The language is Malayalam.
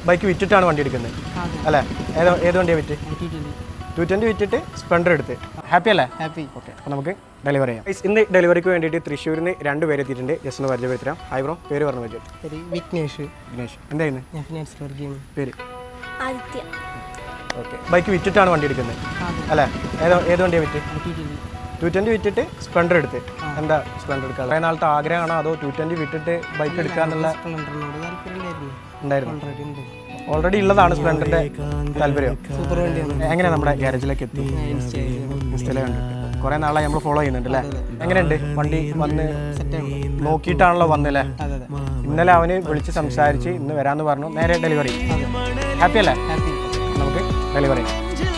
ബൈക്ക് വിറ്റിട്ടാണ് വണ്ടി എടുക്കുന്നത് അല്ലേ? ഏത് വണ്ടിയാണ് വിറ്റ്? 220 വിറ്റിട്ട് സ്പ്ലെൻഡർ എടുത്ത്. ഹാപ്പി അല്ലേ? ഹാപ്പി. ഓക്കെ, അപ്പോൾ നമുക്ക് ഡെലിവറി ചെയ്യാം. ഇന്ന് ഡെലിവറിക്ക് വേണ്ടിയിട്ട് തൃശ്ശൂരിൽ നിന്ന് 2 പേര് എത്തിയിട്ടുണ്ട്. ജസ്റ്റ് ഒന്ന് പരിചയപ്പെടുത്തരാം. ഹായ് ബ്രോ, പേര് പറഞ്ഞു പറ്റും? പേര് വിഘ്നേഷ്. വിഘ്നേഷ്, എന്തായിരുന്നു ഞാൻ ഫിനാൻസ് വർക്ക് ചെയ്യുന്നു. പേര്? ആദിത്യ. ഓക്കെ, ബൈക്ക് വിറ്റിട്ടാണ് വണ്ടി എടുക്കുന്നത് അല്ലേ? ഏത് വണ്ടിയാണ് വിറ്റ്? 220 വിറ്റിട്ട് സ്പ്ലെൻഡർ എടുത്ത്. എന്താ സ്പ്ലെൻഡർ എടുക്കുക? കുറേ നാളത്തെ ആഗ്രഹമാണോ അതോ 220 വിറ്റിട്ട് ബൈക്ക് എടുക്കാന്നുള്ള സ്പ്ലെൻഡറിനോട് താല്പര്യം ഉണ്ടായിരുന്നു? ഓൾറെഡി ഉണ്ട്. ഓൾറെഡി ഉള്ളതാണ് സ്പ്ലെൻഡറിന്റെ താല്പര്യം. സൂപ്പർ വണ്ടിയാണ്. എങ്ങനെയാണ് നമ്മുടെ ഗ്യാരേജിലേക്ക് എത്തി? ഇൻസ്റ്റയിലെ കണ്ടിട്ട് കുറേ നാളായി നമ്മൾ ഫോളോ ചെയ്യുന്നുണ്ട് അല്ലേ? എങ്ങനെയുണ്ട് വണ്ടി? വന്ന് നോക്കിയിട്ടാണല്ലോ വന്നല്ലേ? ഇന്നലെ അവന് വിളിച്ച് സംസാരിച്ച് ഇന്ന് വരാമെന്ന് പറഞ്ഞു. നേരെ ഡെലിവറി. ഹാപ്പി അല്ലേ? ഹാപ്പി. നമുക്ക് ഡെലിവറി ചെയ്യാം.